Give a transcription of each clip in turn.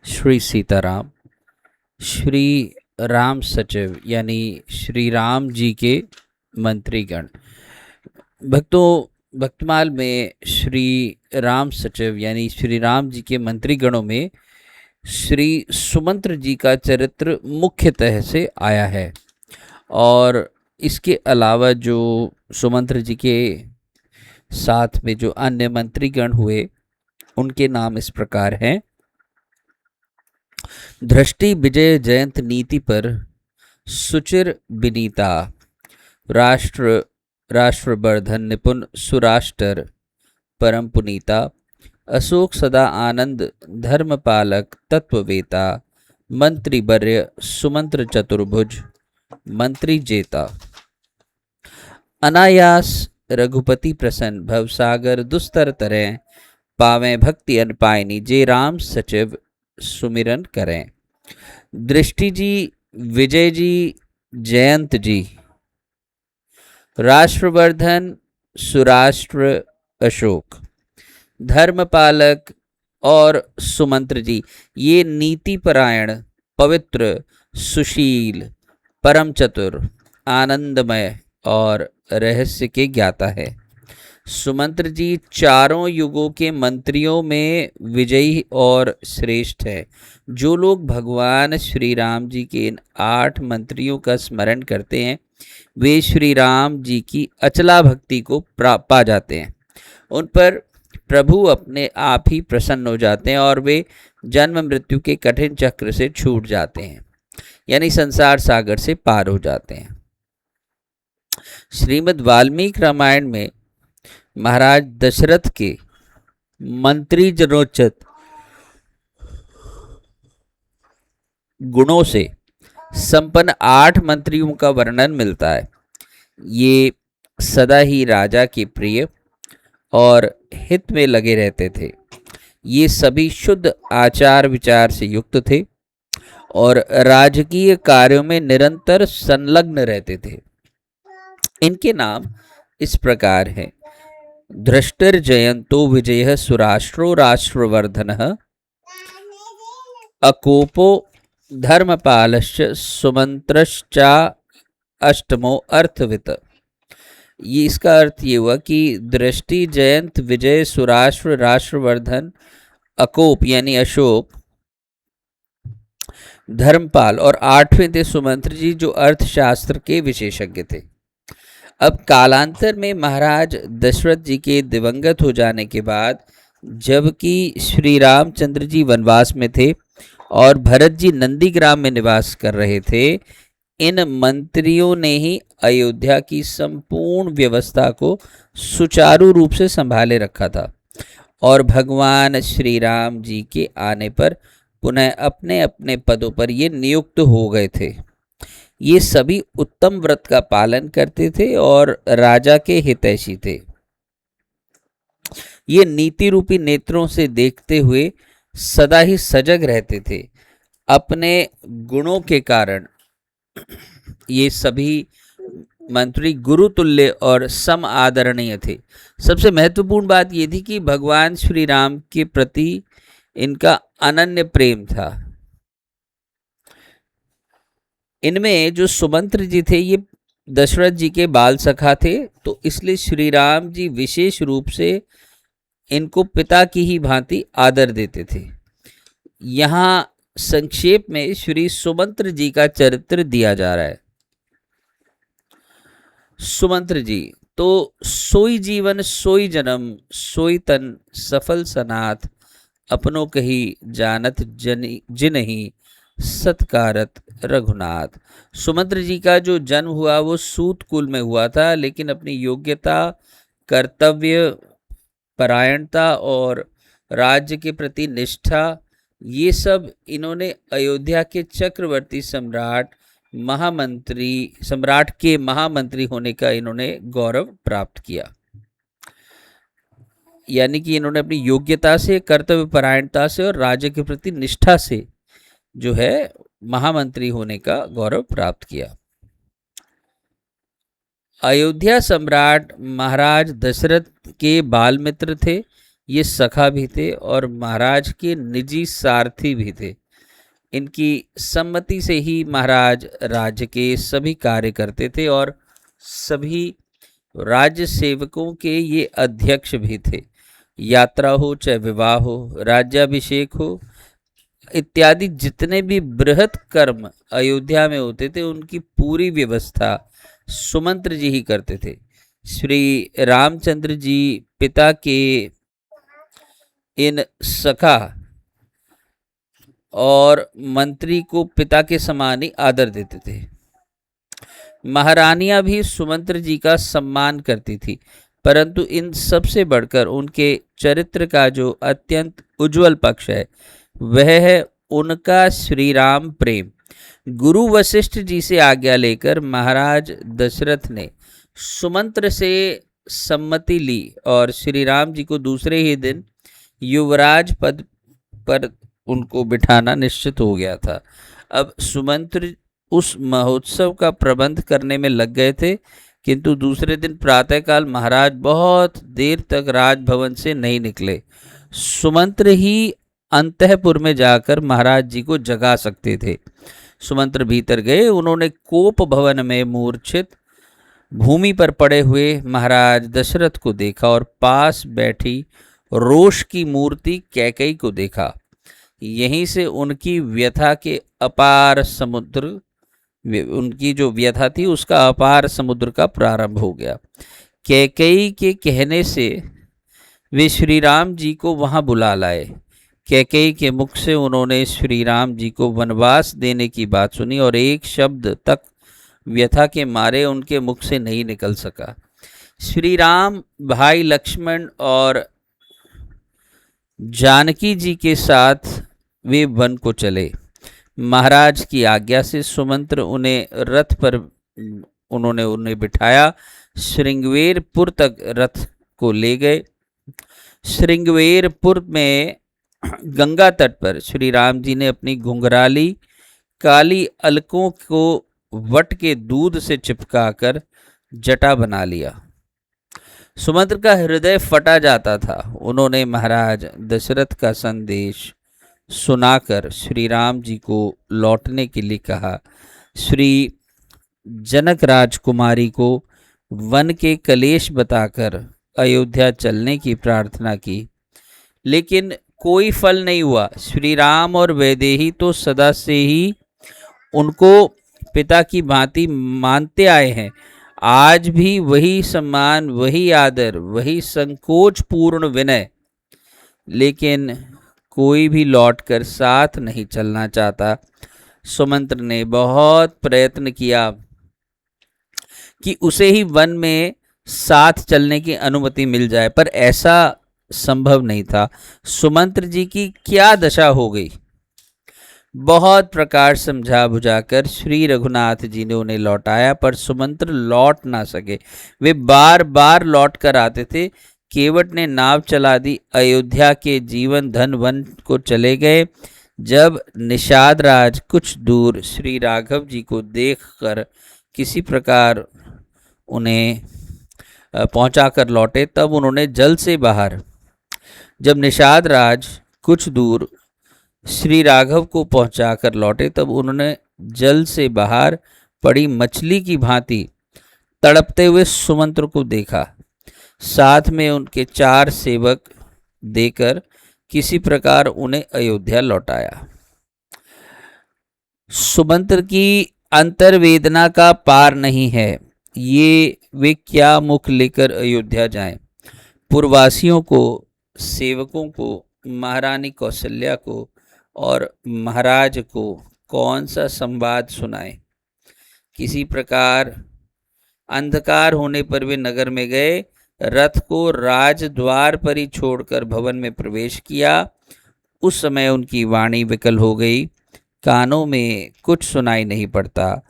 श्री सीताराम। श्री राम सचिव यानी श्री राम जी के मंत्रीगण। भक्तों, भक्तमाल में श्री राम सचिव यानी श्री राम जी के मंत्रीगणों में श्री सुमंत्र जी का चरित्र मुख्यतः से आया है। और इसके अलावा जो सुमंत्र जी के साथ में जो अन्य मंत्रीगण हुए उनके नाम इस प्रकार हैं। दृष्टि विजय जयंत नीति पर सुचिर विनीता, राष्ट्रवर्धन निपुण सुराष्ट्र परम पुनीता, अशोक सदा आनंद धर्मपालक तत्ववेता, मंत्री वर्य सुमंत्र चतुर्भुज मंत्री जेता, अनायास रघुपति प्रसन्न भवसागर दुस्तर तरह, पावें भक्ति अनपायनी जे राम सचिव सुमिरन करें। दृष्टि जी, विजय जी, जयंत जी, राष्ट्रवर्धन, सुराष्ट्र अशोक, धर्मपालक और सुमंत्र जी ये नीतिपरायण, पवित्र, सुशील, परम चतुर, आनंदमय और रहस्य के ज्ञाता है। सुमंत्र जी चारों युगों के मंत्रियों में विजयी और श्रेष्ठ है। जो लोग भगवान श्री राम जी के इन 8 मंत्रियों का स्मरण करते हैं वे श्री राम जी की अचला भक्ति को पा जाते हैं। उन पर प्रभु अपने आप ही प्रसन्न हो जाते हैं और वे जन्म मृत्यु के कठिन चक्र से छूट जाते हैं, यानी संसार सागर से पार हो जाते हैं। श्रीमद् वाल्मीकि रामायण में महाराज दशरथ के मंत्री जनोचित गुणों से संपन्न 8 मंत्रियों का वर्णन मिलता है। ये सदा ही राजा के प्रिय और हित में लगे रहते थे। ये सभी शुद्ध आचार विचार से युक्त थे और राजकीय कार्यों में निरंतर संलग्न रहते थे। इनके नाम इस प्रकार हैं। धृष्टिर्जयंतो विजयः सुराष्ट्रो राष्ट्रवर्धनः, अकोपो धर्मपालश्च सुमंत्रश्चा अष्टमो अर्थवित। ये इसका अर्थ ये हुआ कि दृष्टि, जयंत, विजय, सुराष्ट्र, राष्ट्रवर्धन, अकोप यानी अशोक, धर्मपाल और 8वें थे सुमंत्र जी जो अर्थशास्त्र के विशेषज्ञ थे। अब कालांतर में महाराज दशरथ जी के दिवंगत हो जाने के बाद जबकि श्री रामचंद्र जी वनवास में थे और भरत जी नंदीग्राम में निवास कर रहे थे, इन मंत्रियों ने ही अयोध्या की संपूर्ण व्यवस्था को सुचारू रूप से संभाले रखा था और भगवान श्री राम जी के आने पर पुनः अपने अपने पदों पर ये नियुक्त हो गए थे। ये सभी उत्तम व्रत का पालन करते थे और राजा के हितैषी थे। ये नीति रूपी नेत्रों से देखते हुए सदा ही सजग रहते थे। अपने गुणों के कारण ये सभी मंत्री गुरुतुल्य और सम आदरणीय थे। सबसे महत्वपूर्ण बात ये थी कि भगवान श्री राम के प्रति इनका अनन्य प्रेम था। इनमें जो सुमंत्र जी थे ये दशरथ जी के बाल सखा थे, तो इसलिए श्री राम जी विशेष रूप से इनको पिता की ही भांति आदर देते थे। यहाँ संक्षेप में श्री सुमंत्र जी का चरित्र दिया जा रहा है। सुमंत्र जी तो सोई जीवन सोई जन्म सोई तन सफल सनाथ, अपनों कही जानत जिनहि सत्कारत रघुनाथ। सुमंत्र जी का जो जन्म हुआ वो सूत कुल में हुआ था, लेकिन अपनी योग्यता, कर्तव्य परायणता और राज्य के प्रति निष्ठा ये सब इन्होंने अयोध्या के चक्रवर्ती सम्राट के महामंत्री होने का इन्होंने गौरव प्राप्त किया। यानी कि इन्होंने अपनी योग्यता से, कर्तव्य परायणता से और राज्य के प्रति निष्ठा से जो है महामंत्री होने का गौरव प्राप्त किया। अयोध्या सम्राट महाराज दशरथ के बाल मित्र थे, ये सखा भी थे और महाराज के निजी सारथी भी थे। इनकी सम्मति से ही महाराज राज्य के सभी कार्य करते थे और सभी राज्य सेवकों के ये अध्यक्ष भी थे। यात्रा हो, चाहे विवाह हो, राज्याभिषेक हो इत्यादि जितने भी बृहत कर्म अयोध्या में होते थे उनकी पूरी व्यवस्था सुमंत्र जी ही करते थे। श्री रामचंद्र जी पिता के इन सखा और मंत्री को पिता के समान ही आदर देते थे। महारानियां भी सुमंत्र जी का सम्मान करती थी, परंतु इन सबसे बढ़कर उनके चरित्र का जो अत्यंत उज्जवल पक्ष है वह है उनका श्री राम प्रेम। गुरु वशिष्ठ जी से आज्ञा लेकर महाराज दशरथ ने सुमंत्र से सम्मति ली और श्री राम जी को दूसरे ही दिन युवराज पद पर उनको बिठाना निश्चित हो गया था। अब सुमंत्र उस महोत्सव का प्रबंध करने में लग गए थे, किंतु दूसरे दिन प्रातःकाल महाराज बहुत देर तक राजभवन से नहीं निकले। सुमंत्र ही अंतःपुर में जाकर महाराज जी को जगा सकते थे। सुमंत्र भीतर गए। उन्होंने कोप भवन में मूर्छित भूमि पर पड़े हुए महाराज दशरथ को देखा और पास बैठी रोष की मूर्ति कैकेयी को देखा। यहीं से उनकी व्यथा के अपार समुद्र, उनकी जो व्यथा थी उसका अपार समुद्र का प्रारंभ हो गया। कैकेयी के कहने से वे श्री राम जी को वहां बुला लाए। कैकेयी के मुख से उन्होंने श्री राम जी को वनवास देने की बात सुनी और एक शब्द तक व्यथा के मारे उनके मुख से नहीं निकल सका। श्री राम भाई लक्ष्मण और जानकी जी के साथ वे वन को चले। महाराज की आज्ञा से सुमंत्र उन्हें रथ पर उन्हें बिठाया। श्रृंगवेरपुर तक रथ को ले गए। श्रृंगवेरपुर में गंगा तट पर श्री राम जी ने अपनी घुंघराली काली अलकों को वट के दूध से चिपकाकर जटा बना लिया। सुमंत्र का हृदय फटा जाता था। उन्होंने महाराज दशरथ का संदेश सुनाकर श्री राम जी को लौटने के लिए कहा। श्री जनक राजकुमारी को वन के कलेश बताकर अयोध्या चलने की प्रार्थना की, लेकिन कोई फल नहीं हुआ। श्री राम और वैदेही तो सदा से ही उनको पिता की भांति मानते आए हैं। आज भी वही सम्मान, वही आदर, वही संकोचपूर्ण विनय, लेकिन कोई भी लौटकर साथ नहीं चलना चाहता। सुमंत्र ने बहुत प्रयत्न किया कि उसे ही वन में साथ चलने की अनुमति मिल जाए, पर ऐसा संभव नहीं था। सुमंत्र जी की क्या दशा हो गई। बहुत प्रकार समझा बुझाकर श्री रघुनाथ जी ने उन्हें लौटाया, पर सुमंत्र लौट ना सके। वे बार बार लौट कर आते थे। केवट ने नाव चला दी। अयोध्या के जीवन धन वन को चले गए। जब निषाद राज कुछ दूर श्री राघव जी को देखकर किसी प्रकार उन्हें पहुंचाकर लौटे, तब उन्होंने जल से बाहर, जब निषाद राज कुछ दूर श्री राघव को पहुंचाकर लौटे, तब उन्होंने जल से बाहर पड़ी मछली की भांति तड़पते हुए सुमंत्र को देखा। साथ में उनके 4 सेवक देकर किसी प्रकार उन्हें अयोध्या लौटाया। सुमंत्र की अंतर्वेदना का पार नहीं है। ये वे क्या मुख लेकर अयोध्या जाएं। पुरवासियों को, सेवकों को, महारानी कौशल्या को और महाराज को कौन सा संवाद सुनाए। किसी प्रकार अंधकार होने पर वे नगर में गए। रथ को राजद्वार पर ही छोड़कर भवन में प्रवेश किया। उस समय उनकी वाणी विकल हो गई। कानों में कुछ सुनाई नहीं पड़ता,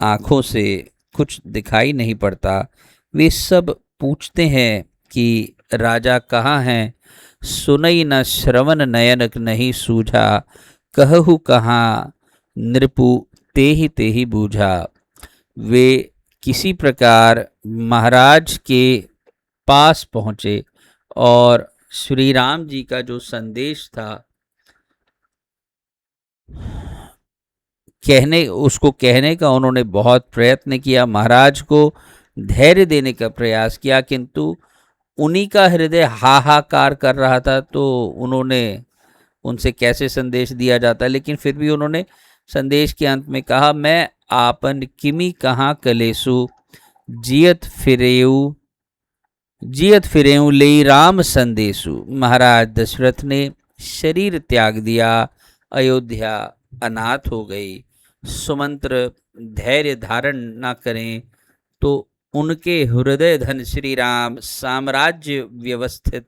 आँखों से कुछ दिखाई नहीं पड़ता। वे सब पूछते हैं कि राजा कहाँ हैं। सुनई न श्रवण नयनक नहीं सूझा, कहु कहाँ नृपु तेहि बूझा। वे किसी प्रकार महाराज के पास पहुँचे और श्री राम जी का जो संदेश था उसको कहने का उन्होंने बहुत प्रयत्न किया, महाराज को धैर्य देने का प्रयास किया, किंतु उन्हीं का हृदय हाहाकार कर रहा था, तो उन्होंने उनसे कैसे संदेश दिया जाता। लेकिन फिर भी उन्होंने संदेश के अंत में कहा, मैं आपन किमी कहाँ कलेसु जियत फिरेऊ ले राम संदेशु। महाराज दशरथ ने शरीर त्याग दिया, अयोध्या अनाथ हो गई। सुमंत्र धैर्य धारण न करें तो उनके हृदय धन श्री राम साम्राज्य व्यवस्थित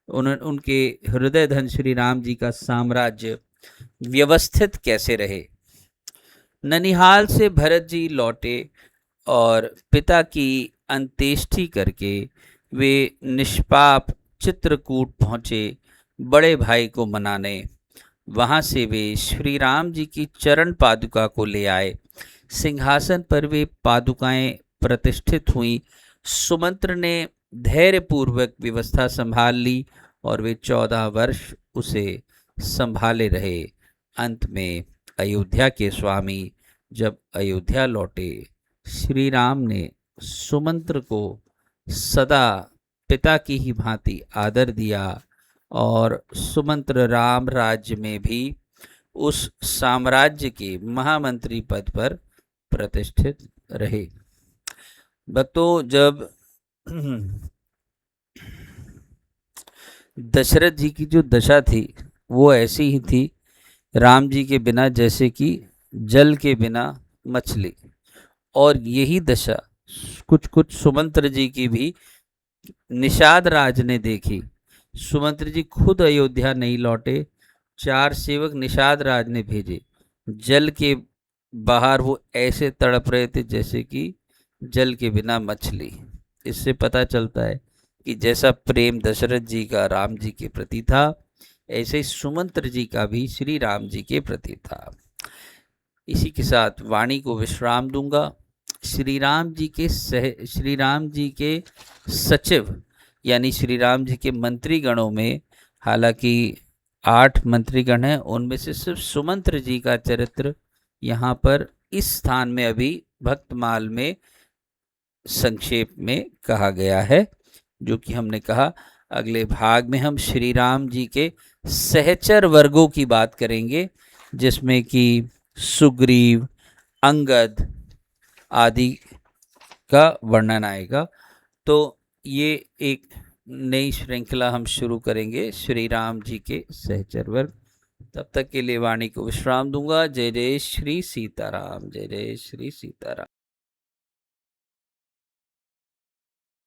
उनके हृदय धन श्री राम जी का साम्राज्य व्यवस्थित कैसे रहे। ननिहाल से भरत जी लौटे और पिता की अंत्येष्टि करके वे निष्पाप चित्रकूट पहुँचे बड़े भाई को मनाने। वहाँ से वे श्री राम जी की चरण पादुका को ले आए। सिंहासन पर वे पादुकाएं प्रतिष्ठित हुई। सुमंत्र ने धैर्यपूर्वक व्यवस्था संभाल ली और वे 14 वर्ष उसे संभाले रहे। अंत में अयोध्या के स्वामी जब अयोध्या लौटे, श्री राम ने सुमंत्र को सदा पिता की ही भांति आदर दिया और सुमंत्र राम राज्य में भी उस साम्राज्य के महामंत्री पद पर प्रतिष्ठित रहे। भक्तों, जब दशरथ जी की जो दशा थी वो ऐसी ही थी, राम जी के बिना जैसे कि जल के बिना मछली। और यही दशा कुछ सुमंत्र जी की भी निषाद राज ने देखी। सुमंत्र जी खुद अयोध्या नहीं लौटे, 4 सेवक निषाद राज ने भेजे। जल के बाहर वो ऐसे तड़प रहे थे जैसे कि जल के बिना मछली। इससे पता चलता है कि जैसा प्रेम दशरथ जी का राम जी के प्रति था, ऐसे ही सुमंत्र जी का भी श्री राम जी के प्रति था। इसी के साथ वाणी को विश्राम दूंगा। श्री राम जी के सचिव यानी श्री राम जी के मंत्रीगणों में, हालांकि 8 मंत्रीगण हैं, उनमें से सिर्फ सुमंत्र जी का चरित्र यहाँ पर इस स्थान में अभी भक्तमाल में संक्षेप में कहा गया है, जो कि हमने कहा अगले भाग में हम श्री राम जी के सहचर वर्गों की बात करेंगे, जिसमें कि सुग्रीव, अंगद आदि का वर्णन आएगा। तो ये एक नई श्रृंखला हम शुरू करेंगे, श्री राम जी के सहचर वर्ग। तब तक के लिए वाणी को विश्राम दूंगा। जय जय श्री सीताराम, जय जय श्री सीताराम।